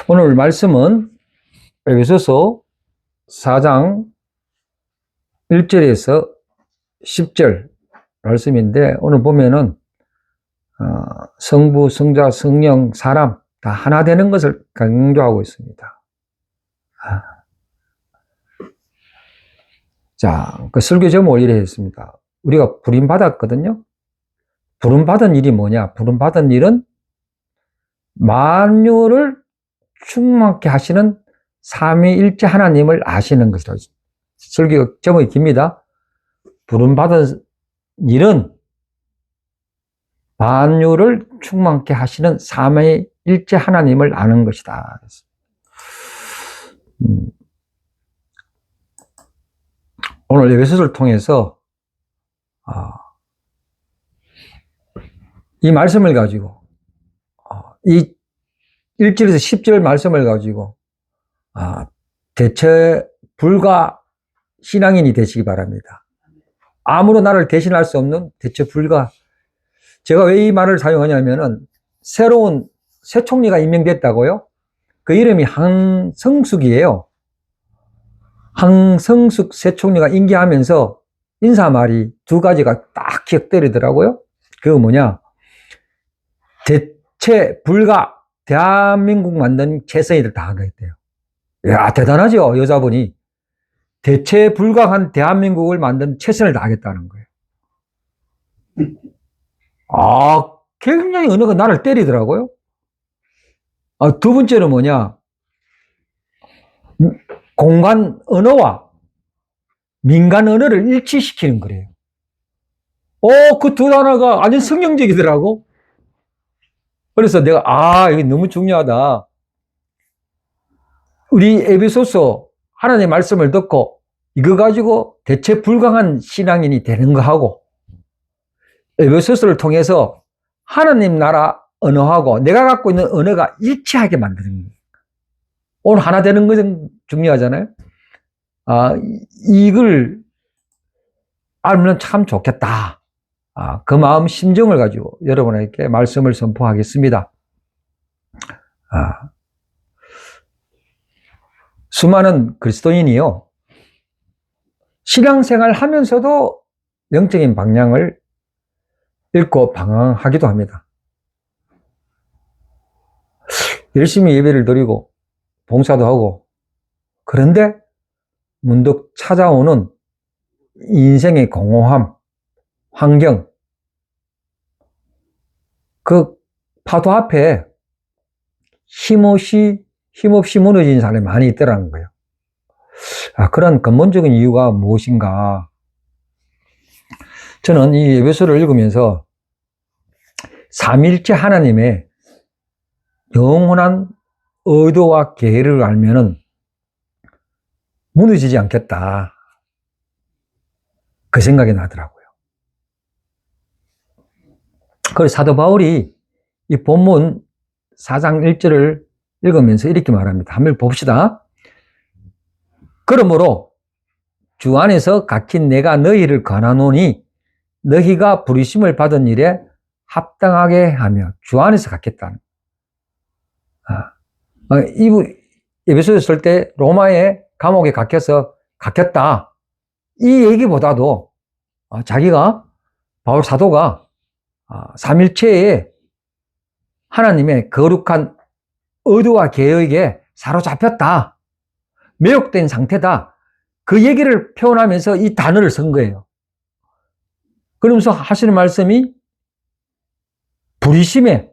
오늘 말씀은 에베소서 4장 1절에서 10절 말씀인데, 오늘 보면은 성부, 성자, 성령, 사람 다 하나 되는 것을 강조하고 있습니다. 자, 그 설교 제목을 이래 했습니다. 우리가 부름받았거든요. 부름받은 일이 뭐냐? 부름받은 일은 만유를 충만케 하시는 삼위일체 하나님을 아시는 것이라고. 설교 제목이 깁니다. 부름받은 일은 만유를 충만케 하시는 삼위일체 하나님을 아는 것이다. 오늘 에베소서를 통해서 이 말씀을 가지고 이 1절에서 10절 말씀을 가지고 대체 불가 신앙인이 되시기 바랍니다. 아무로 나를 대신할 수 없는 대체 불가. 제가 왜 이 말을 사용하냐면은 새로운 새 총리가 임명됐다고요. 그 이름이 한성숙이에요. 한성숙 새 총리가 임기하면서 인사말이 두 가지가 딱 기억되더라고요. 그거 뭐냐? 대체 불가, 대한민국 만든 최선희들 다 하겠대요. 야, 대단하죠, 여자분이. 대체 불가한 대한민국을 만든 최선을 다하겠다는 거예요. 굉장히 언어가 나를 때리더라고요. 두 번째는 뭐냐? 공간 언어와 민간 언어를 일치시키는 거래요. 그 두 단어가 완전 성경적이더라고. 그래서 내가, 이게 너무 중요하다. 우리 에베소서 하나님의 말씀을 듣고 이거 가지고 대체 불가한 신앙인이 되는 거하고, 에베소서를 통해서 하나님 나라 언어하고 내가 갖고 있는 언어가 일치하게 만드는 거예요. 오늘 하나 되는 것은 중요하잖아요. 이걸 알면 참 좋겠다. 그 마음 심정을 가지고 여러분에게 말씀을 선포하겠습니다. 수많은 그리스도인이요, 신앙생활 하면서도 영적인 방향을 잃고 방황하기도 합니다. 열심히 예배를 드리고 봉사도 하고, 그런데 문득 찾아오는 인생의 공허함, 환경, 그 파도 앞에 힘없이 무너진 사람이 많이 있더라는 거예요. 그런 근본적인 이유가 무엇인가? 저는 이 에베소를 읽으면서 삼위일체 하나님의 영원한 의도와 계획을 알면은 무너지지 않겠다, 그 생각이 나더라고요. 그래서 사도 바울이 이 본문 4장 1절을 읽으면서 이렇게 말합니다. 한번 봅시다. 그러므로 주 안에서 각힌 내가 너희를 권하노니 너희가 부르심을 받은 일에 합당하게 하며. 주 안에서 각혔다. 에베소에 있을 때 로마의 감옥에 갇혀서 갇혔다, 이 얘기보다도 자기가, 바울 사도가 삼일체의 하나님의 거룩한 의도와 계획에 사로잡혔다, 매혹된 상태다, 그 얘기를 표현하면서 이 단어를 쓴 거예요. 그러면서 하시는 말씀이 부르심에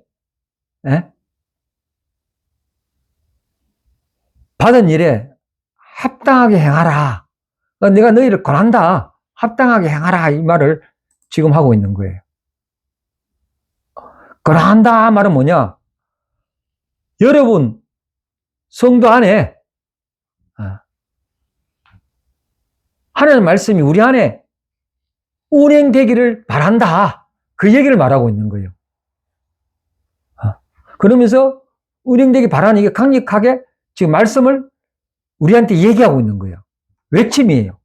받은 일에 합당하게 행하라. 내가 너희를 권한다, 합당하게 행하라, 이 말을 지금 하고 있는 거예요. 권한다 말은 뭐냐? 여러분 성도 안에 하나님의 말씀이 우리 안에 운행되기를 바란다, 그 얘기를 말하고 있는 거예요. 그러면서 운행되기 바라는 이게 강력하게 지금 말씀을 우리한테 얘기하고 있는 거예요. 외침이에요.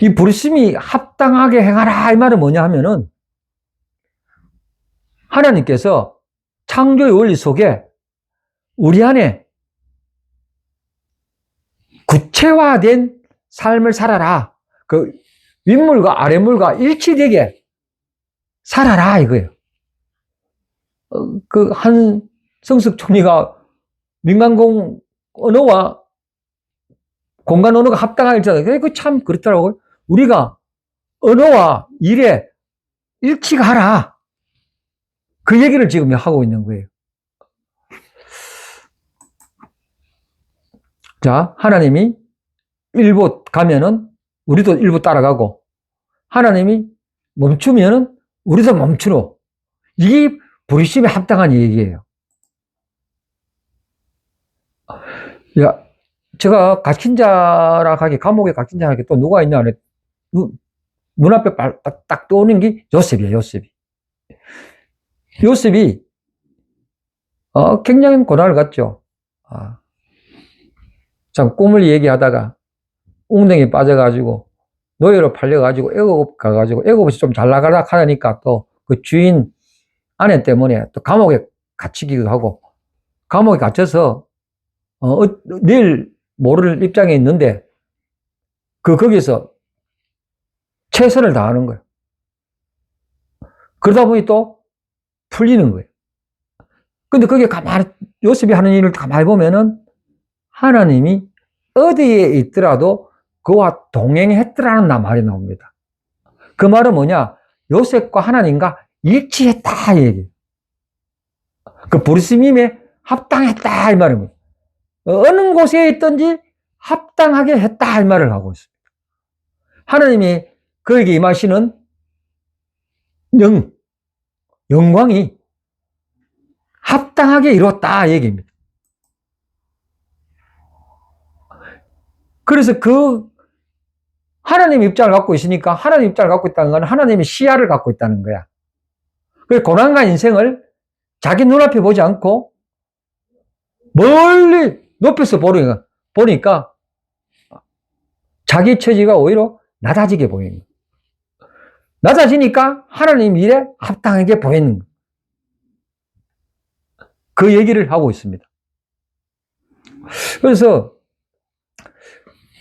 이 부르심이 합당하게 행하라, 이 말은 뭐냐 하면은, 하나님께서 창조의 원리 속에 우리 안에 구체화된 삶을 살아라. 그 윗물과 아랫물과 일치되게 살아라 이거예요. 그 한성석 총리가 민간공 언어와 공간 언어가 합당하게 있잖아요. 그 참 그렇더라고요. 우리가 언어와 일에 일치가 하라. 그 얘기를 지금 하고 있는 거예요. 자, 하나님이 일부 가면은 우리도 일부 따라가고, 하나님이 멈추면은 우리도 멈추노. 이게 부르심에 합당한 얘기예요. 야, 제가 갇힌자라 하기, 감옥에 갇힌자 하기 또 누가 있냐, 눈앞에 딱 떠오르는 게 요셉이에요, 요셉이. 요셉이, 굉장히 고난을 갔죠. 참, 꿈을 얘기하다가 웅덩이에 빠져가지고, 노예로 팔려가지고, 애굽 가가지고, 애굽에서 좀 잘 나가라 하니까 또 그 주인 아내 때문에 또 감옥에 갇히기도 하고, 감옥에 갇혀서, 내일 모를 입장에 있는데, 거기서 최선을 다하는 거예요. 그러다 보니 또 풀리는 거예요. 근데 그게 가만히, 요셉이 하는 일을 가만히 보면은, 하나님이 어디에 있더라도 그와 동행했더라는 말이 나옵니다. 그 말은 뭐냐? 요셉과 하나님과 일치했다 이 얘기예요. 그 부르심임에 합당했다 이 말입니다. 어느 곳에 있든지 합당하게 했다 이 말을 하고 있습니다. 하나님이 그에게 임하시는 영광이 합당하게 이뤘다 이 얘기입니다. 그래서 그 하나님 입장을 갖고 있으니까 하나님 입장을 갖고 있다는 건 하나님의 시야를 갖고 있다는 거야. 그 고난과 인생을 자기 눈앞에 보지 않고 멀리 높여서 보니까 자기 처지가 오히려 낮아지게 보이는 거야. 낮아지니까 하나님 일에 합당하게 보이는 거야. 그 얘기를 하고 있습니다. 그래서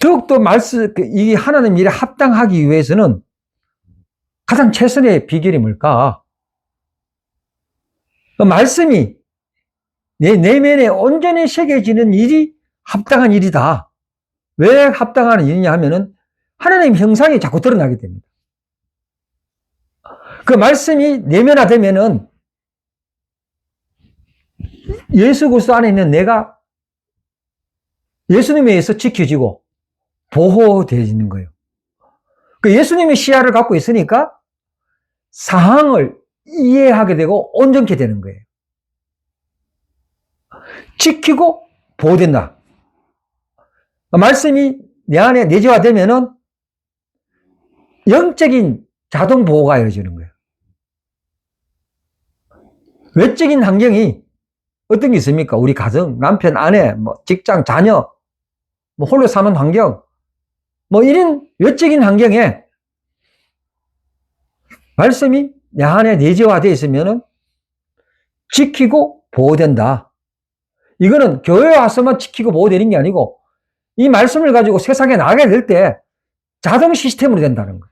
더욱더 이 하나님 일에 합당하기 위해서는 가장 최선의 비결이 뭘까? 그 말씀이 내 내면에 온전히 새겨지는 일이 합당한 일이다. 왜 합당한 일이냐 하면은 하나님 형상이 자꾸 드러나게 됩니다. 그 말씀이 내면화되면은 예수 그리스도 안에 있는 내가 예수님에 의해서 지켜지고 보호되어지는 거예요. 그 예수님의 시야를 갖고 있으니까 상황을 이해하게 되고 온전케 되는 거예요. 지키고 보호된다. 말씀이 내 안에 내재화되면은 영적인 자동 보호가 이루어지는 거예요. 외적인 환경이 어떤 게 있습니까? 우리 가정, 남편, 아내, 직장, 자녀, 홀로 사는 환경, 이런 외적인 환경에 말씀이 내 안에 내재화되어 있으면은 지키고 보호된다. 이거는 교회에 와서만 지키고 보호되는 게 아니고 이 말씀을 가지고 세상에 나가게 될 때 자동 시스템으로 된다는 거예요.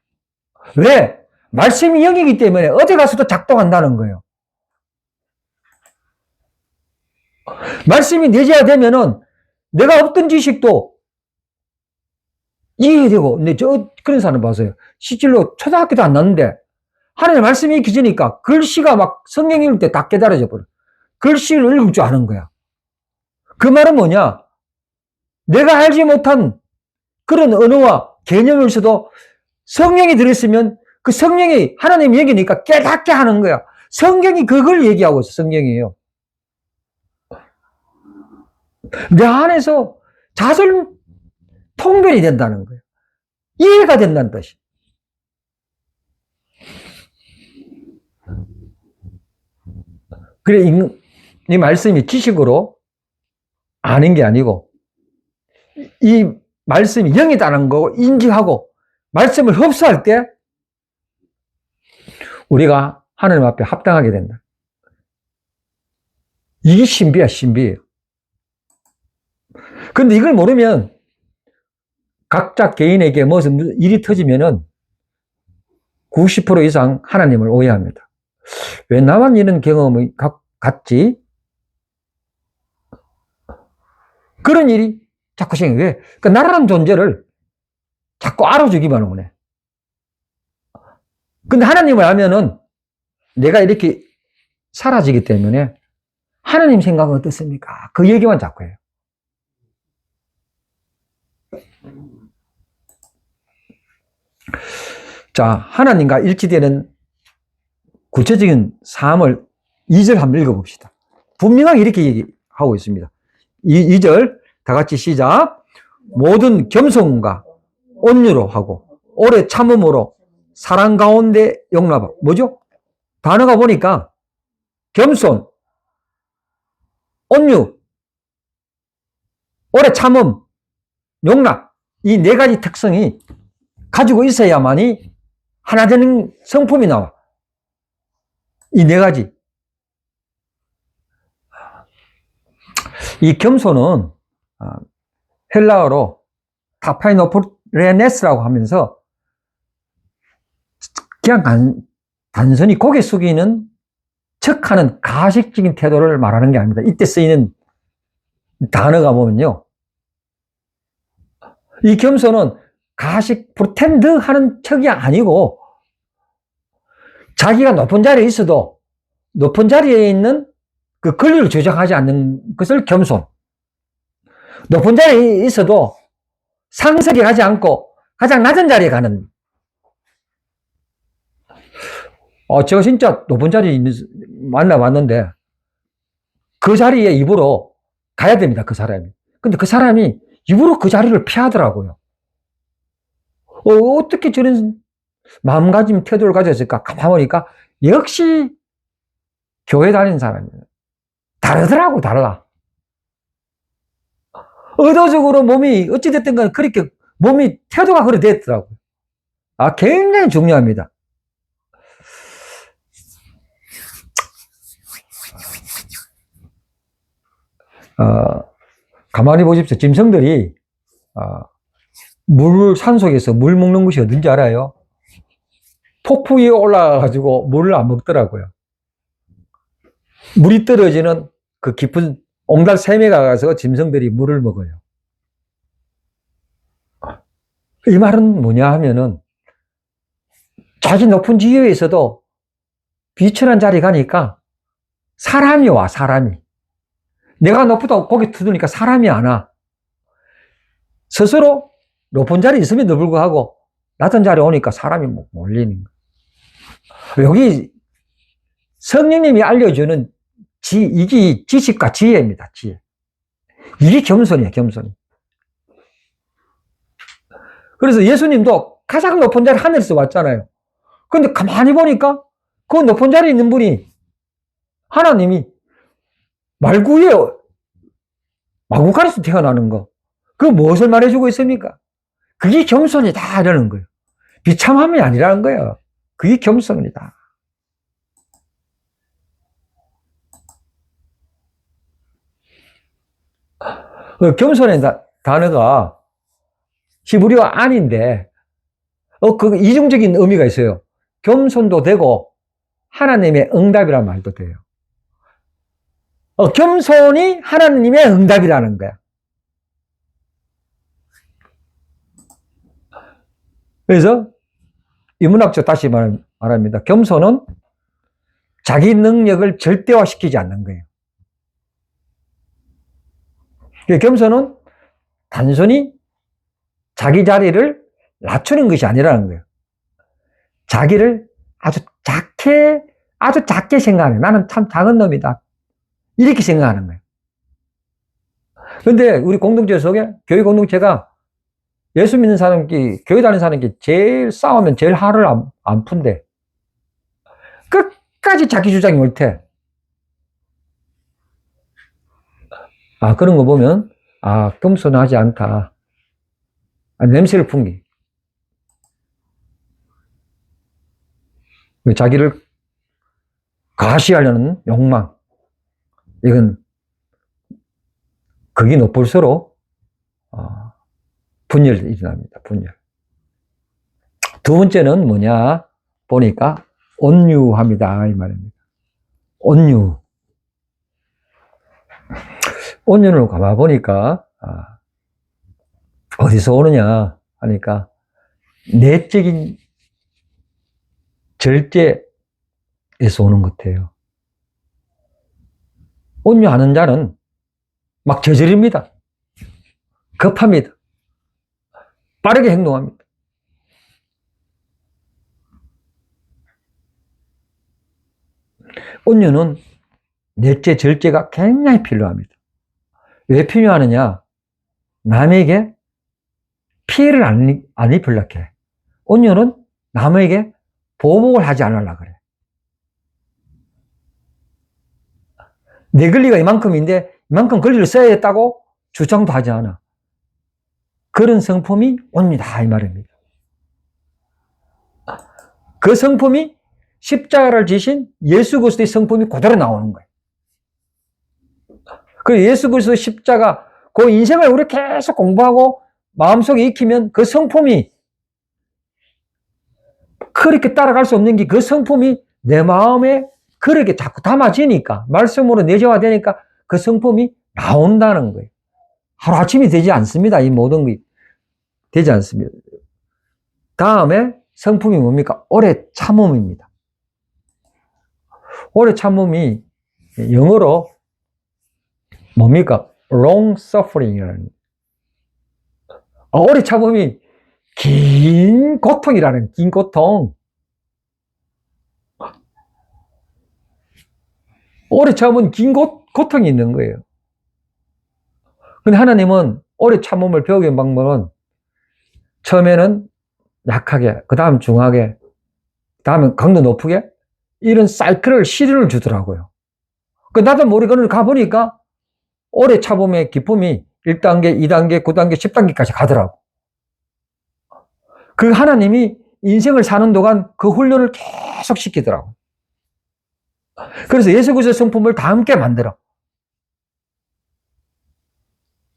왜? 말씀이 영이기 때문에 어디 가서도 작동한다는 거예요. 말씀이 내재화되면은 내가 없던 지식도 이해되고, 근데 그런 사람 봐서요. 실질로 초등학교도 안 났는데 하나님의 말씀이 익혀지니까 글씨가 막 성경 읽을 때 다 깨달아져 버려. 글씨를 읽을 줄 아는 거야. 그 말은 뭐냐? 내가 알지 못한 그런 언어와 개념을 써도 성령이 들었으면 그 성령이 하나님 얘기니까 깨닫게 하는 거야. 성경이 그걸 얘기하고 있어. 성경이에요. 내 안에서 자설 통변이 된다는 거예요. 이해가 된다는 뜻이. 그래, 이 말씀이 지식으로 아는 게 아니고 이 말씀이 영이다는 거 인지하고 말씀을 흡수할 때 우리가 하나님 앞에 합당하게 된다. 이게 신비야, 신비예요. 근데 이걸 모르면 각자 개인에게 무슨 일이 터지면은 90% 이상 하나님을 오해합니다. 왜 나만 이런 경험이 갖지? 그런 일이 자꾸 생겨. 왜? 그러니까 나라는 존재를 자꾸 알아주기만 원해. 근데 하나님을 알면은 내가 이렇게 사라지기 때문에 하나님 생각은 어떻습니까? 그 얘기만 자꾸 해요. 자, 하나님과 일치되는 구체적인 삶을 2절 한번 읽어봅시다. 분명하게 이렇게 얘기하고 있습니다. 2절 다 같이 시작. 모든 겸손과 온유로 하고 오래 참음으로 사랑 가운데 용납하. 뭐죠? 단어가 보니까 겸손, 온유, 오래 참음, 용납, 이 네 가지 특성이 가지고 있어야만이 하나 되는 성품이 나와. 이 네 가지. 이 겸손은 헬라어로 타파이노프레네스라고 하면서 그냥 단순히 고개 숙이는 척하는 가식적인 태도를 말하는 게 아닙니다. 이때 쓰이는 단어가 보면요. 이 겸손은 가식, 프로텐드 하는 척이 아니고 자기가 높은 자리에 있어도 높은 자리에 있는 그 권리를 조장하지 않는 것을 겸손. 높은 자리에 있어도 상석에 가지 않고 가장 낮은 자리에 가는. 제가 진짜 높은 자리에 만나봤는데 그 자리에 입으로 가야 됩니다. 그 사람이. 근데 그 사람이 입으로 그 자리를 피하더라고요. 어떻게 저런 마음가짐 태도를 가졌을까? 가만 보니까 역시 교회 다니는 사람이에요. 다르더라고, 달라. 의도적으로 몸이 어찌됐든 간에 그렇게 몸이 태도가 그렇게 됐더라고요. 굉장히 중요합니다. 가만히 보십시오. 짐승들이 산속에서 물 먹는 것이 어딘지 알아요? 폭포 위에 올라가가지고 물을 안 먹더라고요. 물이 떨어지는 그 깊은 옹달 샘에 가서 짐승들이 물을 먹어요. 이 말은 뭐냐 하면은 자기 높은 지위에 있어도 비천한 자리 가니까 사람이 와, 사람이. 내가 높다고 고개 두드니까 사람이 안 와. 스스로 높은 자리에 있음에도 불구하고 낮은 자리에 오니까 사람이 몰리는 거예요. 여기 성령님이 알려주는 이게 지식과 지혜입니다, 지혜. 이게 겸손이에요, 겸손. 그래서 예수님도 가장 높은 자리 하늘에서 왔잖아요. 근데 가만히 보니까 그 높은 자리에 있는 분이 하나님이 말구에 마구간에서 태어나는 거. 그 무엇을 말해주고 있습니까? 그게 겸손이다 이러는 거예요. 비참함이 아니라는 거예요. 그게 겸손이다. 겸손의 단어가 히브리어 안인데 그 이중적인 의미가 있어요. 겸손도 되고 하나님의 응답이라는 말도 돼요. 겸손이 하나님의 응답이라는 거야. 그래서 인문학적 다시 말합니다. 겸손은 자기 능력을 절대화시키지 않는 거예요. 겸손은 단순히 자기 자리를 낮추는 것이 아니라는 거예요. 자기를 아주 작게 생각하는, 나는 참 작은 놈이다. 이렇게 생각하는 거예요. 근데 우리 공동체 속에, 교회 공동체가 예수 믿는 사람끼리, 교회 다니는 사람끼리 제일 싸우면 제일 화를 안 푼대. 끝까지 자기 주장이 옳대. 그런 거 보면, 겸손하지 않다. 냄새를 풍기. 자기를 과시하려는 욕망. 이건 극이 높을수록 분열이 일어납니다. 분열. 두 번째는 뭐냐 보니까 온유합니다 이 말입니다. 온유. 온유를 가만 보니까 어디서 오느냐 하니까 내적인 절제에서 오는 것 같아요. 온유하는 자는 막 저질입니다. 급합니다. 빠르게 행동합니다. 온유는 내적 절제가 굉장히 필요합니다. 왜 필요하느냐? 남에게 피해를 안 입으려고 해. 온유는 남에게 보복을 하지 않으려고 그래. 내 권리가 이만큼인데 이만큼 권리를 써야겠다고 주장도 하지 않아. 그런 성품이 온유다 이 말입니다. 그 성품이 십자가를 지신 예수 그리스도의 성품이 그대로 나오는 거예요. 그 예수 그리스도의 십자가, 그 인생을 우리 계속 공부하고 마음속에 익히면 그 성품이 그렇게 따라갈 수 없는 게 그 성품이 내 마음에 그렇게 자꾸 담아지니까, 말씀으로 내재화되니까 그 성품이 나온다는 거예요. 하루아침이 되지 않습니다. 이 모든 게 되지 않습니다. 다음에 성품이 뭡니까? 오래 참음입니다. 오래 참음이 영어로 뭡니까? long suffering이라는. 오래 참음이 긴 고통이라는, 긴 고통. 오래 참으면 긴 고통이 있는 거예요. 근데 하나님은 오래 참음을 배우게 한 방법은 처음에는 약하게, 그 다음 중하게, 그 다음에 강도 높게, 이런 사이클을, 시련을 주더라고요. 나도 모르게 가보니까 오래 참음의 기쁨이 1단계, 2단계, 9단계, 10단계까지 가더라고. 그 하나님이 인생을 사는 동안 그 훈련을 계속 시키더라고. 그래서 예수 그리스도의 성품을 다 함께 만들어.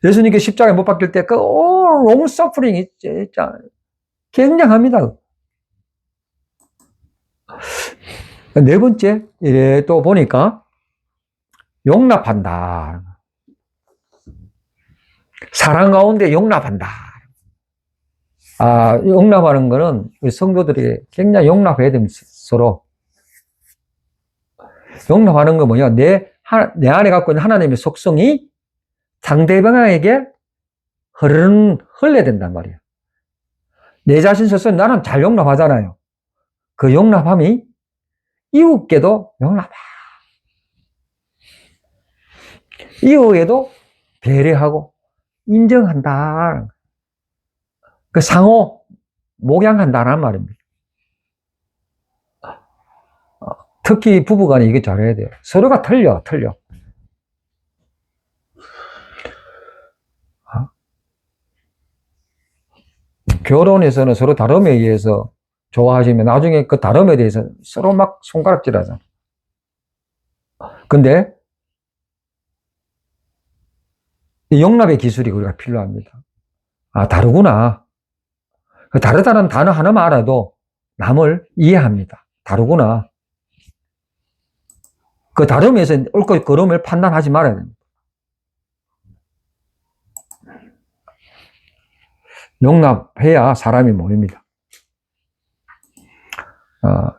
예수님께 십자가에 못 박힐 때 그 long suffering이 진짜 굉장합니다. 네 번째, 또 보니까 용납한다. 사랑 가운데 용납한다. 용납하는 거는 우리 성도들이 굉장히 용납해야 됩니다. 서로. 용납하는 건 뭐냐? 내 안에 갖고 있는 하나님의 속성이 상대방에게 흘러야 된단 말이에요. 내 자신 스스로 나는 잘 용납하잖아요. 그 용납함이 이웃께도 용납하. 이웃에도 배려하고 인정한다. 그 상호 목양한다는 말입니다. 특히 부부간에 이게 잘해야 돼요. 서로가 틀려. 결혼에서는 서로 다름에 의해서 좋아하시면 나중에 그 다름에 대해서 서로 막 손가락질 하잖아. 근데 이 용납의 기술이 우리가 필요합니다. 다르구나. 그 다르다는 단어 하나만 알아도 남을 이해합니다. 다르구나. 그 다름에서 옳고 그름을 판단하지 말아야 됩니다. 용납해야 사람이 모입니다.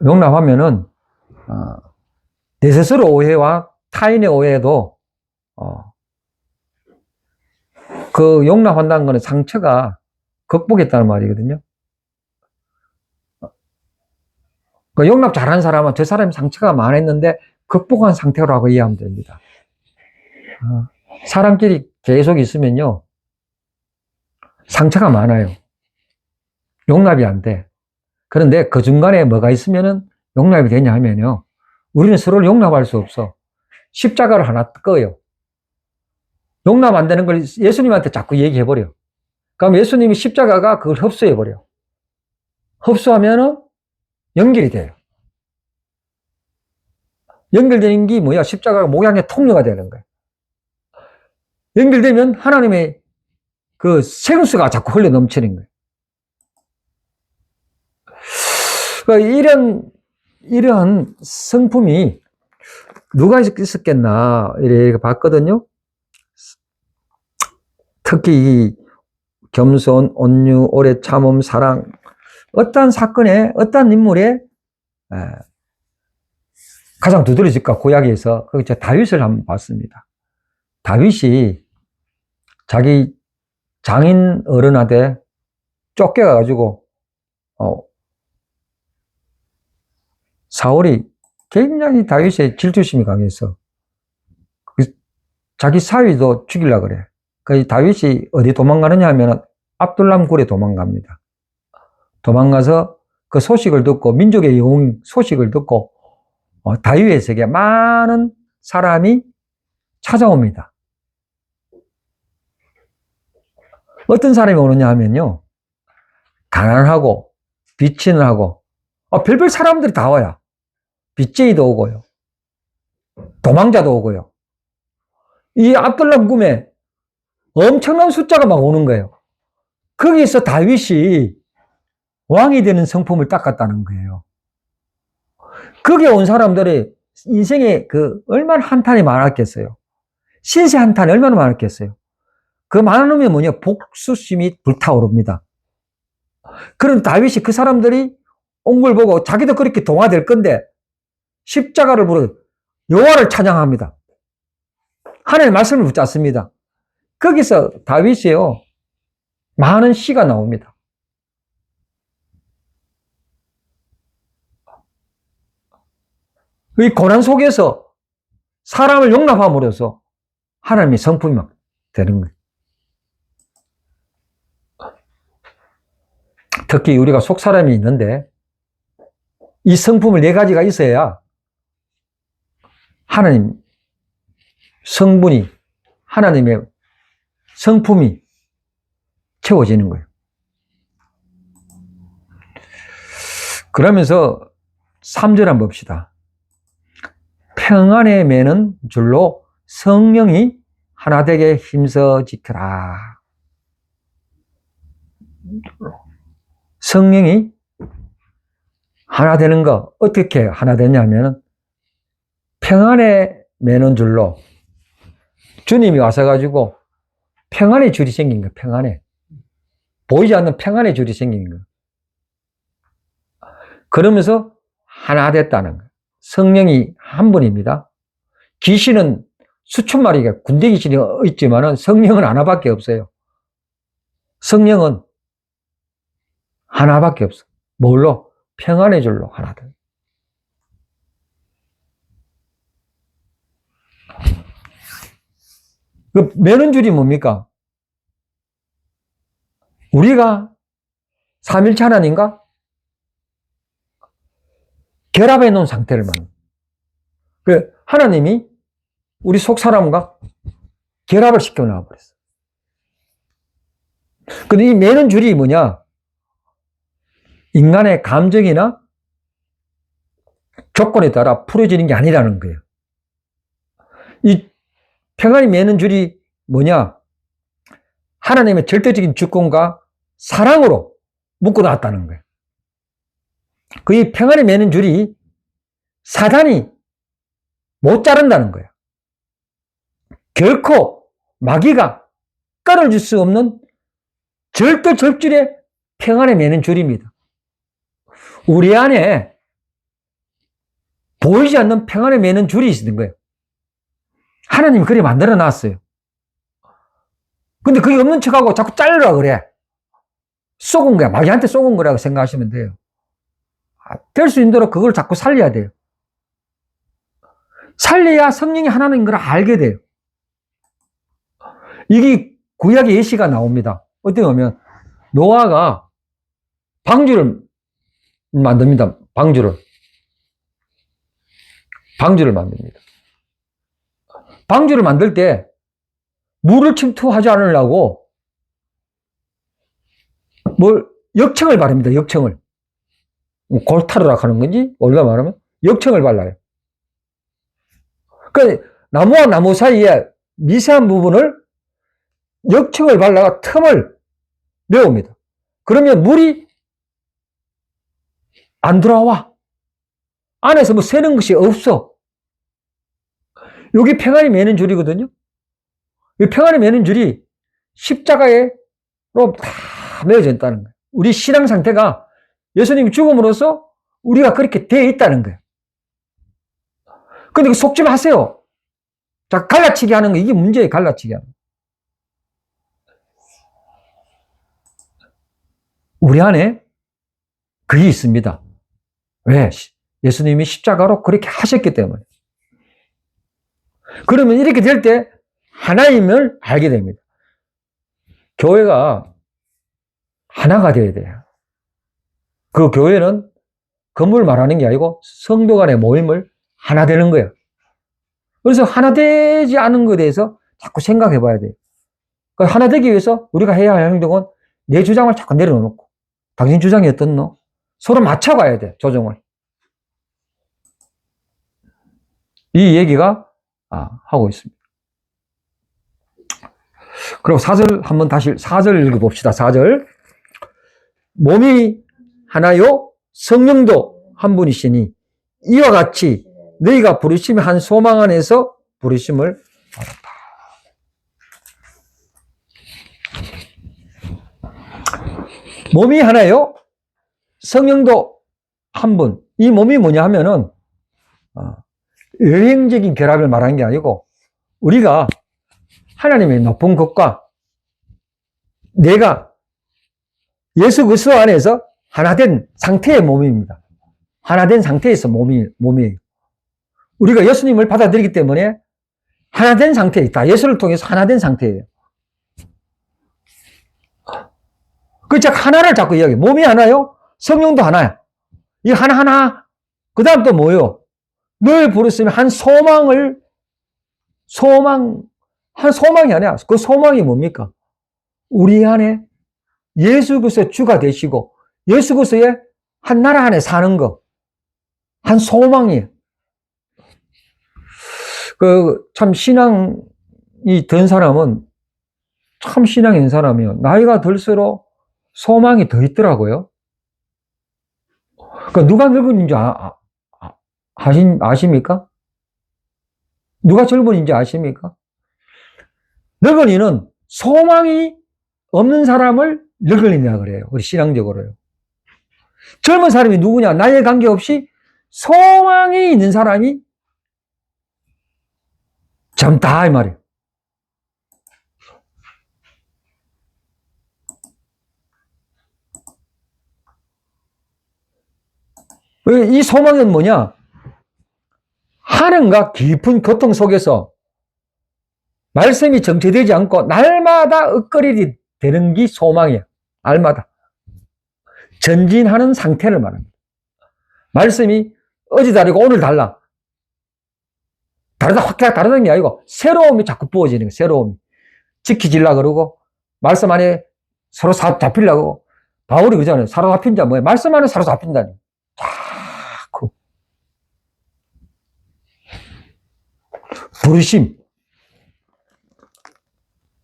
용납하면은 내 스스로 오해와 타인의 오해도 그 용납한다는 것은 상처가 극복했다는 말이거든요. 그 용납 잘하는 사람은 저 사람이 상처가 많았는데 극복한 상태라고 이해하면 됩니다. 사람끼리 계속 있으면요 상처가 많아요. 용납이 안 돼. 그런데 그 중간에 뭐가 있으면은 용납이 되냐 하면요 우리는 서로를 용납할 수 없어. 십자가를 하나 꺼요. 용납 안 되는 걸 예수님한테 자꾸 얘기해버려. 그럼 예수님이 십자가가 그걸 흡수해버려. 흡수하면은 연결이 돼요. 연결되는 게 뭐야? 십자가가 목양의 통로가 되는 거야. 연결되면 하나님의 그 생수가 자꾸 흘러 넘치는 거예요. 그러니까 이러한 성품이 누가 있었겠나, 이렇게 봤거든요. 특히 이 겸손, 온유, 오래 참음, 사랑, 어떠한 사건에, 어떠한 인물에 가장 두드러질까, 구약에서. 그 다윗을 한번 봤습니다. 다윗이 자기 장인 어른한테 쫓겨가가지고, 사울이 굉장히 다윗의 질투심이 강해서 자기 사위도 죽이려고 그래. 그 다윗이 어디 도망가느냐 하면 압둘람 굴에 도망갑니다. 도망가서 그 소식을 듣고, 민족의 영웅 소식을 듣고 다윗에게 많은 사람이 찾아옵니다. 어떤 사람이 오느냐 하면요, 가난하고 비친하고 별별 사람들이 다 와요. 빚쟁이도 오고요, 도망자도 오고요. 이 압둘람 굴에 엄청난 숫자가 막 오는 거예요. 거기서 다윗이 왕이 되는 성품을 닦았다는 거예요. 거기에 온 사람들이 인생에 얼마나 한탄이 많았겠어요. 신세 한탄이 얼마나 많았겠어요. 그 많으면 뭐냐, 복수심이 불타오릅니다. 그런 다윗이 그 사람들이 온 걸 보고 자기도 그렇게 동화될 건데 십자가를 부르 여호와를 찬양합니다. 하나님의 말씀을 붙잡습니다. 거기서 다윗이요, 많은 시가 나옵니다. 이 고난 속에서 사람을 용납함으로써 하나님의 성품이 막 되는 거예요. 특히 우리가 속 사람이 있는데 이 성품을 4가지가 있어야 하나님 성분이, 하나님의 성품이 채워지는 거예요. 그러면서 3절 한번 봅시다. 평안에 매는 줄로 성령이 하나 되게 힘써 지켜라. 성령이 하나 되는 거, 어떻게 하나 되냐면 평안에 매는 줄로, 주님이 와서가지고 평안의 줄이 생긴 거예요. 평안에. 보이지 않는 평안의 줄이 생긴 거예요. 그러면서 하나 됐다는 거예요. 성령이 한 분입니다. 귀신은 수천 마리가 군대 귀신이 있지만 성령은 하나밖에 없어요. 성령은 하나밖에 없어. 뭘로? 평안의 줄로 하나 돼. 그 매는 줄이 뭡니까? 우리가 삼일체 하나님과 결합해 놓은 상태를 말합니다. 그 하나님이 우리 속 사람과 결합을 시켜 놔 버렸어. 근데 이 매는 줄이 뭐냐? 인간의 감정이나 조건에 따라 풀어지는 게 아니라는 거예요. 이 평안이 매는 줄이 뭐냐? 하나님의 절대적인 주권과 사랑으로 묶어 놨다는 거예요. 그 평안이 매는 줄이 사단이 못 자른다는 거예요. 결코 마귀가 끊어줄 수 없는 절대 절줄의 평안에 매는 줄입니다. 우리 안에 보이지 않는 평안에 매는 줄이 있는 거예요. 하나님이 그리 만들어 놨어요. 근데 그게 없는 척하고 자꾸 자르라 그래. 쏘은 거야. 마귀한테 쏘은 거라고 생각하시면 돼요. 될 수 있도록 그걸 자꾸 살려야 돼요. 살려야 성령이 하나님인 걸 알게 돼요. 이게 구약의 예시가 나옵니다. 어떻게 보면 노아가 방주를 만듭니다. 방주를 만듭니다. 방주를 만들 때 물을 침투하지 않으려고 역청을 바릅니다. 역청을. 골타르락 하는 건지, 원래 말하면 역청을 발라요. 그 나무와 나무 사이에 미세한 부분을 역청을 발라가 틈을 메웁니다. 그러면 물이 안 들어와. 안에서 뭐 새는 것이 없어. 여기 평안이 매는 줄이거든요. 이 평안이 매는 줄이 십자가로 다 매어져 있다는 거예요. 우리 신앙 상태가 예수님이 죽음으로써 우리가 그렇게 되어 있다는 거예요. 근데 속지 마세요. 자, 갈라치기 하는 거, 이게 문제예요, 갈라치기 하는 거. 우리 안에 그게 있습니다. 왜? 예수님이 십자가로 그렇게 하셨기 때문에. 그러면 이렇게 될 때 하나임을 알게 됩니다. 교회가 하나가 되어야 돼요. 그 교회는 건물 말하는 게 아니고 성도 간의 모임을 하나 되는 거예요. 그래서 하나 되지 않은 것에 대해서 자꾸 생각해 봐야 돼요. 하나 되기 위해서 우리가 해야 할 행동은 내 주장을 자꾸 내려놓고 당신 주장이 어떻노? 서로 맞춰가야 돼, 조정을. 이 얘기가 하고 있습니다. 그리고 4절 한번 다시 4절 읽어봅시다. 4절. 몸이 하나요 성령도 한 분이시니 이와 같이 너희가 부르심의 한 소망 안에서 부르심을 받았다. 몸이 하나요 성령도 한 분. 이 몸이 뭐냐 하면은 여행적인 결합을 말하는 게 아니고 우리가 하나님의 높은 것과 내가 예수 그리스도 안에서 하나된 상태의 몸입니다. 하나된 상태에서 몸이에요. 우리가 예수님을 받아들이기 때문에 하나된 상태에 있다. 예수를 통해서 하나된 상태예요. 그 하나를 자꾸 이야기해. 몸이 하나요? 성령도 하나야. 이 하나하나. 그 다음 또 뭐요? 늘 부르시면 한 소망이 아니야. 그 소망이 뭡니까? 우리 안에 예수 그리스도의 주가 되시고 예수 그리스도의 한 나라 안에 사는 거. 한 소망이에요. 참 신앙이 된 사람은 참 신앙이 있는 사람이요. 나이가 들수록 소망이 더 있더라고요. 누가 늙은인지 아십니까? 누가 젊은인지 아십니까? 늙은이는 소망이 없는 사람을 늙은이라 그래요. 우리 신앙적으로요. 젊은 사람이 누구냐? 나이에 관계없이 소망이 있는 사람이 젊다 이 말이에요. 이 소망은 뭐냐? 한음과 깊은 고통 속에서 말씀이 정체되지 않고 날마다 엇거리게 되는 게 소망이에요. 날마다. 전진하는 상태를 말합니다. 말씀이 어제 다르고 오늘 달라. 다르다는 게 아니고 새로움이 자꾸 부어지는 거예요. 새로움이. 지키질라 그러고 말씀 안에 서로 잡히려고 바울이 그러잖아요. 사로잡힌 자 뭐예요? 말씀 안에 사로잡힌다니. 자꾸.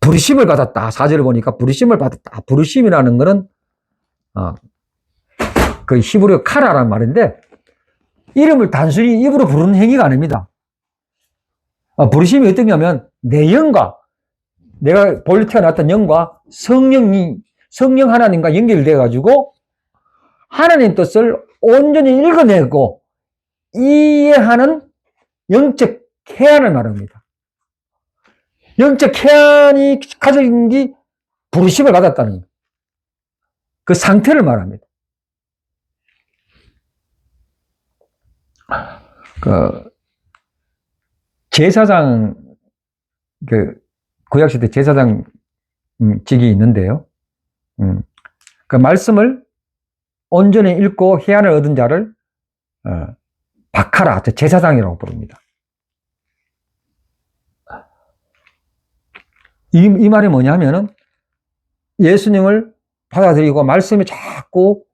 부르심을 받았다. 4절을 보니까 부르심을 받았다. 부르심이라는 거는 그 히브리어 카라라는 말인데 이름을 단순히 입으로 부르는 행위가 아닙니다. 부르심이 어떤 냐면 내 영과 내가 본래 태어났던 영과 성령 하나님과 연결되어 가지고 하나님 뜻을 온전히 읽어내고 이해하는 영적 해안을 말합니다. 영적 해안이 가진 게 부르심을 받았다는 거예요. 그 상태를 말합니다. 제사장, 구약시대 제사장 직이 있는데요. 그 말씀을 온전히 읽고 해안을 얻은 자를 바카라, 제사장이라고 부릅니다. 이 말이 뭐냐면은 예수님을 받아들이고 말씀이 자꾸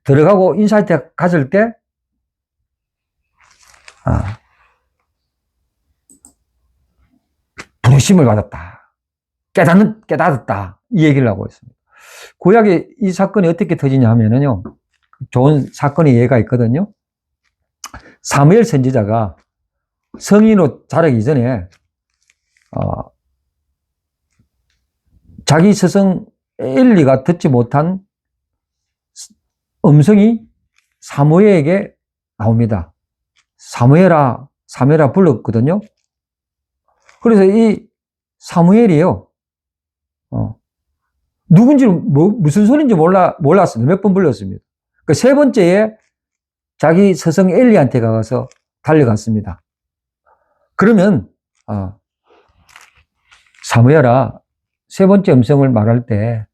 들어가고 인사이트 가질 때 부르심을 받았다. 깨닫았다. 이 얘기를 하고 있습니다. 구약에 이 사건이 어떻게 터지냐 하면은요, 좋은 사건의 예가 있거든요. 사무엘 선지자가 성인으로 자라기 전에, 자기 스승 엘리가 듣지 못한 음성이 사무엘에게 나옵니다. 사무엘아 불렀거든요. 그래서 이 사무엘이요, 누군지, 무슨 소리인지 몰랐어요. 몇 번 불렀습니다. 그 세 번째에 자기 스승 엘리한테 가서 달려갔습니다. 그러면, 사무엘아, 세 번째 음성을 말할 때,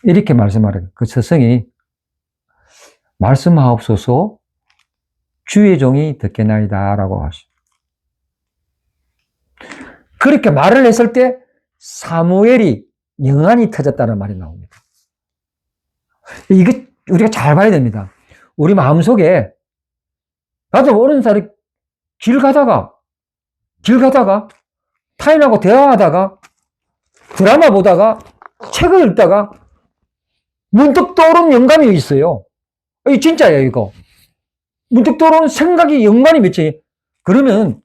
이렇게 말씀하래요. 그 스승이, 말씀하옵소서, 주의 종이 듣겠나이다. 라고 하시죠. 그렇게 말을 했을 때, 사무엘이 영안이 터졌다는 말이 나옵니다. 이거 우리가 잘 봐야 됩니다. 우리 마음속에, 나도 어느 살이 길 가다가, 타인하고 대화하다가, 드라마 보다가, 책을 읽다가, 문득 떠오른 영감이 있어요. 이 진짜예요, 이거. 문득 떠오르는 생각이 영감이 미쳐요. 그러면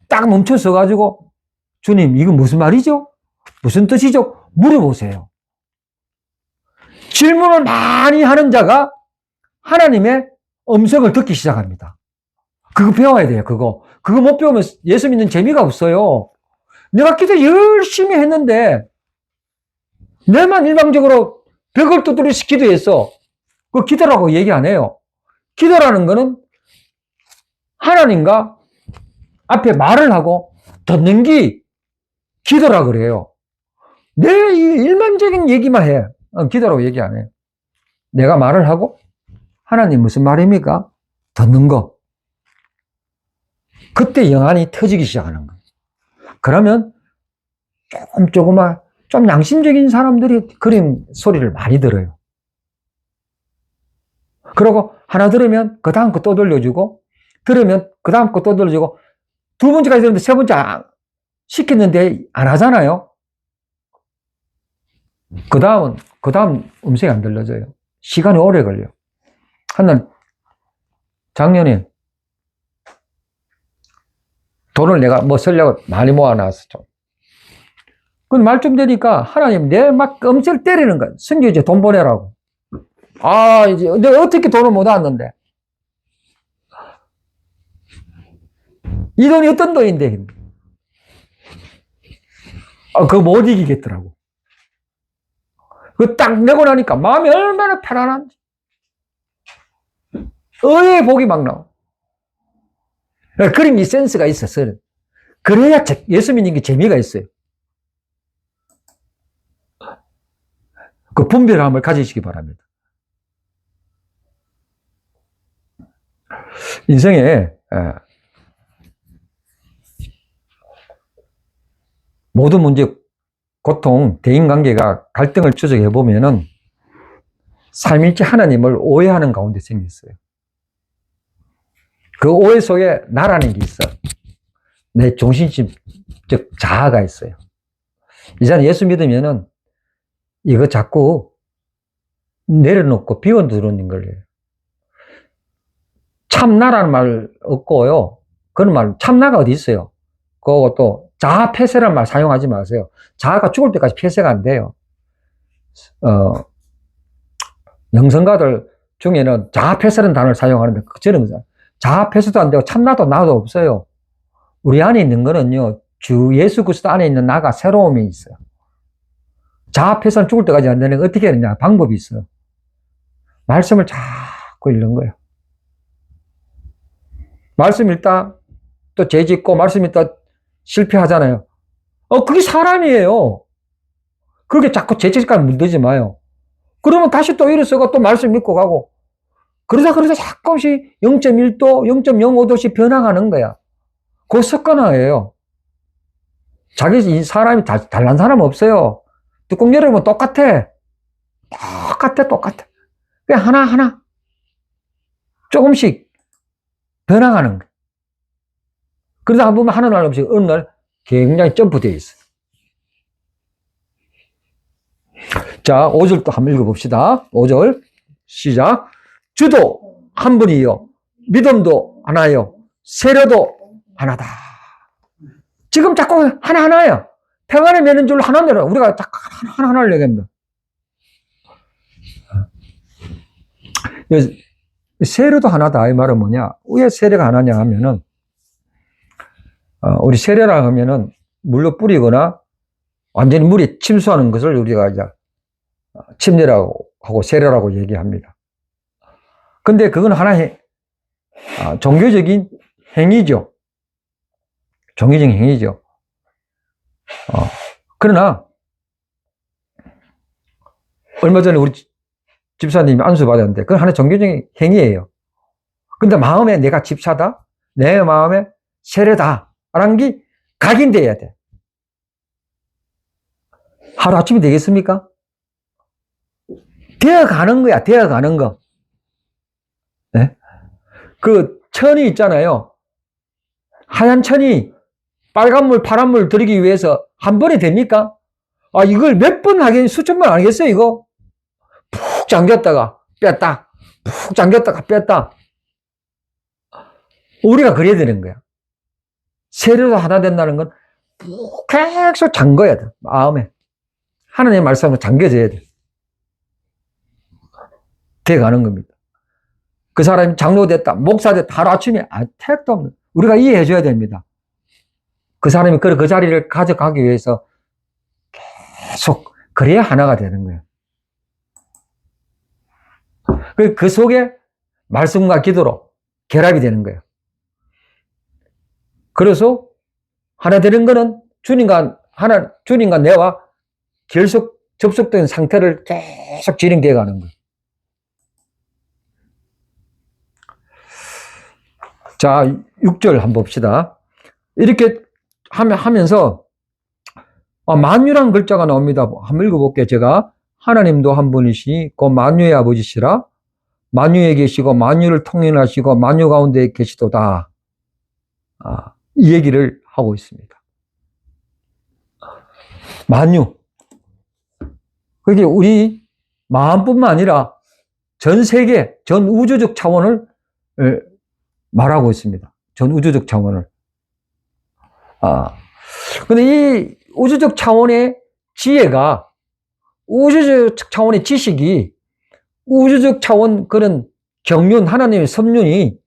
딱 멈춰서가지고, 주님, 이거 무슨 말이죠? 무슨 뜻이죠? 물어보세요. 질문을 많이 하는 자가 하나님의 음성을 듣기 시작합니다. 그거 배워야 돼요, 그거. 그거 못 배우면 예수 믿는 재미가 없어요. 내가 기도 열심히 했는데, 내만 일방적으로 벽을 두드리시 기도했어. 그 기도라고 얘기 안 해요. 기도라는 거는 하나님과 앞에 말을 하고 듣는 게 기도라 그래요. 내 일반적인 얘기만 해. 기도라고 얘기 안 해요. 내가 말을 하고, 하나님 무슨 말입니까? 듣는 거. 그때 영안이 터지기 시작하는 거예요. 그러면 좀 양심적인 사람들이 그림 소리를 많이 들어요. 그리고 하나 들으면 그 다음 거 또 들려주고, 들으면 그 다음 거 또 들려주고, 두 번째까지 들었는데 세 번째 시켰는데 안 하잖아요. 그 다음 음성이 안 들려져요. 시간이 오래 걸려. 한날 작년에 돈을 내가 뭐 쓰려고 많이 모아놨어, 좀. 그 말 좀 되니까 하나님 내 막 엄청 때리는 거야. 성교 이제 돈 보내라고. 이제 내가 어떻게 돈을 못 왔는데. 이 돈이 어떤 돈인데. 그거 못 이기겠더라고. 그 딱 내고 나니까 마음이 얼마나 편안한지. 의의 복이 막 나와. 그림이 센스가 있었어요. 그래야 예수 믿는 게 재미가 있어요. 그 분별함을 가지시기 바랍니다. 인생에 모든 문제, 고통, 대인관계가 갈등을 추적해 보면은 삼일째 하나님을 오해하는 가운데 생겼어요. 그 오해 속에 나라는 게 있어. 내 중심적 자아가 있어요. 이제는 예수 믿으면은 이거 자꾸 내려놓고 비워두는 거예요. 참나라는 말 없고요. 그런 말, 참나가 어디 있어요? 그리고 또 자아 폐쇄라는 말 사용하지 마세요. 자아가 죽을 때까지 폐쇄가 안 돼요. 영성가들 중에는 자아 폐쇄라는 단어를 사용하는데, 저는 자아 폐쇄도 안 되고 참나도 나도 없어요. 우리 안에 있는 거는요, 주 예수 그리스도 안에 있는 나가 새로움이 있어요. 자아 폐쇄는 죽을 때까지 안 되는 거 어떻게 하느냐? 방법이 있어요. 말씀을 자꾸 읽는 거예요. 말씀 읽다 또 죄 짓고, 말씀 읽다 실패하잖아요. 그게 사람이에요. 그렇게 자꾸 죄책감 물들지 마요. 그러면 다시 또 일어서고 또 말씀 믿고 가고, 그러다 조금씩 0.1도, 0.05도씩 변화가는 거야. 그거 습관화예요. 사람이 달란 사람 없어요. 뚜껑 열어보면 똑같아. 그냥 하나하나 조금씩 변화가는 거야. 그러다 한 번만 하는 날 없이 어느 날 굉장히 점프되어 있어요. 자, 5절 또 한번 읽어봅시다. 5절 시작. 주도 한 분이요, 믿음도 하나요, 세례도 하나다. 지금 자꾸 하나하나야. 평안에 매는 줄 하나더라. 우리가 자꾸 하나하나를 얘기합니다. 세례도 하나다. 이 말은 뭐냐? 왜 세례가 하나냐 하면은, 우리 세례라 하면은 물로 뿌리거나 완전히 물에 침수하는 것을 우리가 이제 침례라고 하고 세례라고 얘기합니다. 근데 그건 하나의 종교적인 행위죠. 종교적인 행위죠. 그러나 얼마 전에 우리 집사님이 안수 받았는데 그건 하나의 종교적인 행위예요. 근데 마음에 내가 집사다, 내 마음에 세례다 라는 게 각인돼야 돼. 하루아침이 되겠습니까? 되어가는 거야. 되어가는 거. 네? 그 천이 있잖아요. 하얀 천이 빨간 물, 파란 물 들이기 위해서 한 번에 됩니까? 이걸 몇 번 하겠니? 수천 번 하겠어요, 이거? 푹 잠겼다가 뺐다. 푹 잠겼다가 뺐다. 우리가 그래야 되는 거야. 세례도 하나 된다는 건 계속 잠궈야 돼. 마음에. 하나님의 말씀으로 잠겨져야 돼. 돼가는 겁니다. 그 사람이 장로 됐다, 목사 됐다, 하루아침에 택도 없는. 우리가 이해해 줘야 됩니다. 그 사람이 그 자리를 가져가기 위해서 계속 그래야 하나가 되는 거예요. 그 속에 말씀과 기도로 결합이 되는 거예요. 그래서 하나 되는 거는 주님과 내와 접속된 상태를 계속 진행되어 가는 거예요. 자, 6절 한번 봅시다. 이렇게 하면서 만유란 글자가 나옵니다. 한번 읽어볼게요. 제가 하나님도 한 분이시니 곧 만유의 아버지시라. 만유에 계시고 만유를 통일하시고 만유 가운데 계시도다. 이 얘기를 하고 있습니다. 만유. 그게 우리 마음뿐만 아니라 전 세계, 전 우주적 차원을 말하고 있습니다. 전 우주적 차원을. 근데 이 우주적 차원의 지혜가, 우주적 차원의 지식이, 우주적 차원 그런 경륜, 하나님의 섭륜이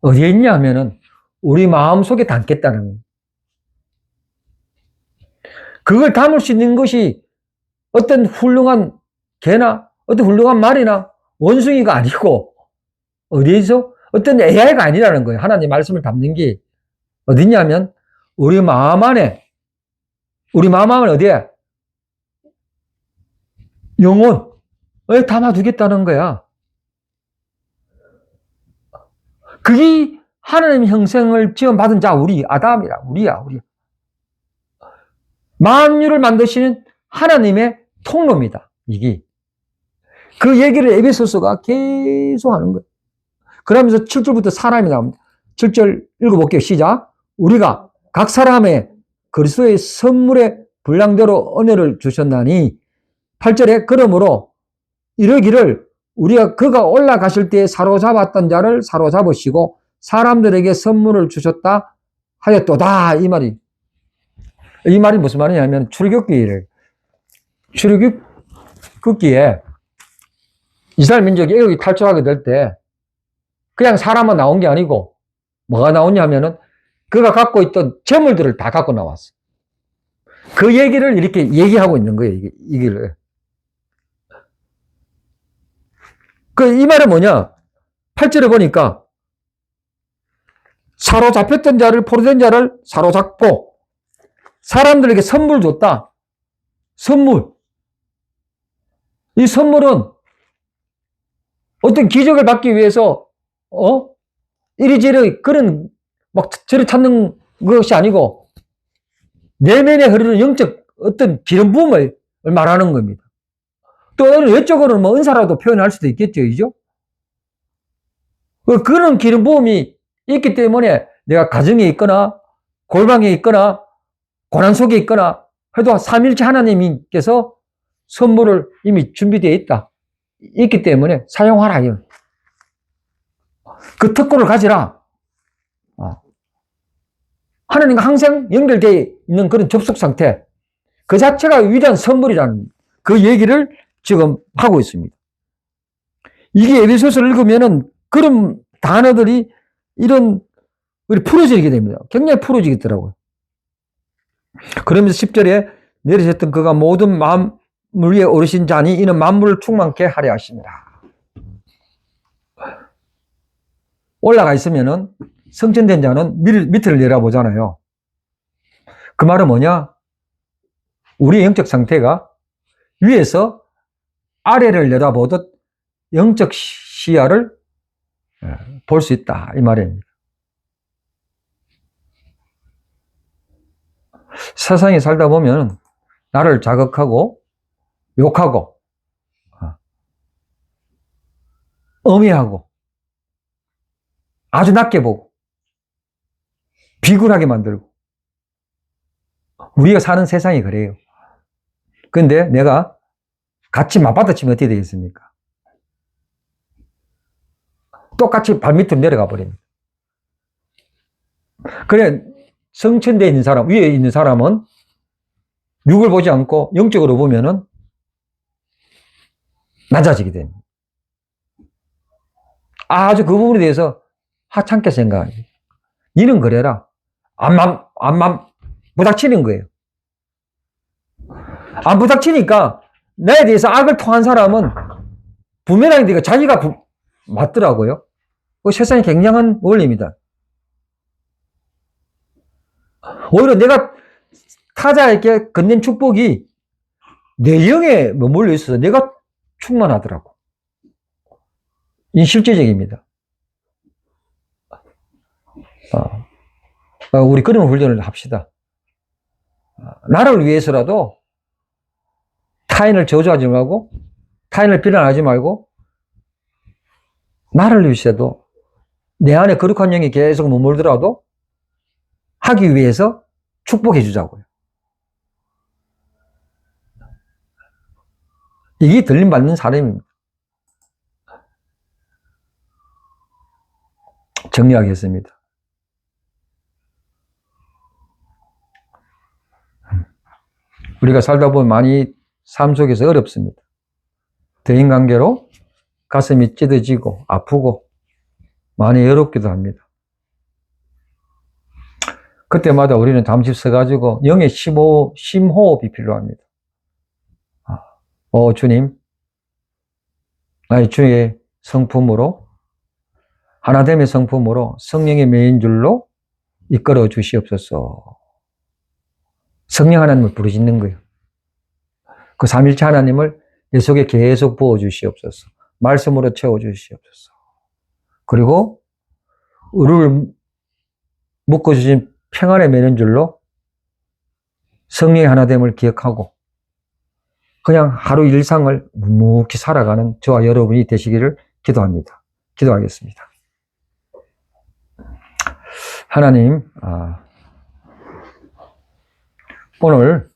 어디에 있냐 하면은 우리 마음 속에 담겠다는 거예요. 그걸 담을 수 있는 것이 어떤 훌륭한 개나 어떤 훌륭한 말이나 원숭이가 아니고 어디에서 어떤 AI가 아니라는 거예요. 하나님 말씀을 담는 게 어디냐면 우리 마음 안에, 우리 마음 안에 어디에? 영혼에 담아두겠다는 거야. 그게 하나님 형상을 지원받은 자, 우리 아담이라, 우리야. 만유를 만드시는 하나님의 통로입니다. 이게. 그 얘기를 에베소서가 계속 하는 거예요. 그러면서 7절부터 사람이 나옵니다. 7절 읽어볼게요. 시작. 우리가 각 사람의 그리스도의 선물의 분량대로 은혜를 주셨나니 8절에 그러므로 이러기를 우리가 그가 올라가실 때에 사로잡았던 자를 사로잡으시고 사람들에게 선물을 주셨다 하였도다. 이 말이 무슨 말이냐면 출애굽기에 이스라엘 민족이 애굽이 탈출하게 될 때 그냥 사람만 나온 게 아니고 뭐가 나오냐면은 그가 갖고 있던 재물들을 다 갖고 나왔어. 그 얘기를 이렇게 얘기하고 있는 거예요. 이기를. 이 말은 뭐냐? 8절에 보니까 사로잡혔던 자를, 포로된 자를 사로잡고 사람들에게 선물 줬다. 선물. 이 선물은 어떤 기적을 받기 위해서 이리저리 그런 막 저리 찾는 것이 아니고 내면에 흐르는 영적 어떤 기름 부음을 말하는 겁니다. 또 외적으로는 뭐 은사라도 표현할 수도 있겠죠, 그죠? 그런 기름 부음이 있기 때문에 내가 가정에 있거나 골방에 있거나 고난 속에 있거나 해도 삼일째 하나님께서 선물을 이미 준비되어 있기 때문에 사용하라. 그 특권을 가지라. 하나님과 항상 연결되어 있는 그런 접속 상태, 그 자체가 위대한 선물이라는 그 얘기를 지금 하고 있습니다. 이게 에베소서를 읽으면은 그런 단어들이 이런 풀어지게 됩니다. 굉장히 풀어지겠더라고요. 그러면서 10절에 내리셨던 그가 모든 만물 위에 오르신 자니 이는 만물을 충만케 하려 하십니다. 올라가 있으면은 성전된 자는 밑을 내려보잖아요. 그 말은 뭐냐? 우리의 영적 상태가 위에서 아래를 내다보듯 영적 시야를 볼 수 있다, 이 말입니다. 세상에 살다 보면 나를 자극하고 욕하고 엄해하고 아주 낮게 보고 비굴하게 만들고 우리가 사는 세상이 그래요. 그런데 내가 같이 맞받아치면 어떻게 되겠습니까? 똑같이 발밑으로 내려가 버립니다. 그래, 성천대에 있는 사람, 위에 있는 사람은 육을 보지 않고 영적으로 보면은 낮아지게 됩니다. 아주 그 부분에 대해서 하찮게 생각하지. 니는 그래라. 안만 부닥치는 거예요. 안 부닥치니까 나에 대해서 악을 통한 사람은 부메랑이 되고 자기가 맞더라고요. 그 세상에 굉장한 원리입니다. 오히려 내가 타자에게 건넨 축복이 내 영에 머물러 있어서 내가 충만하더라고. 이 실제적입니다. 우리 그런 훈련을 합시다. 나를 위해서라도 타인을 저주하지 말고 타인을 비난하지 말고 나를 위해서도 내 안에 거룩한 영이 계속 머물더라도 하기 위해서 축복해 주자고요. 이게 들림받는 사람입니다. 정리하겠습니다. 우리가 살다 보면 많이 삶 속에서 어렵습니다. 대인관계로 가슴이 찢어지고 아프고 많이 어렵기도 합니다. 그때마다 우리는 잠시 서가지고 영의 심호흡이 필요합니다. 주님, 나의 주의 성품으로 하나됨의 성품으로 성령의 매인 줄로 이끌어 주시옵소서. 성령 하나님을 부르짖는 거예요. 그 삼일체 하나님을 내 속에 계속 부어 주시옵소서. 말씀으로 채워 주시옵소서. 그리고 의를 묶어 주신 평안의 매는 줄로 성령의 하나됨을 기억하고 그냥 하루 일상을 묵묵히 살아가는 저와 여러분이 되시기를 기도합니다. 기도하겠습니다. 하나님, 오늘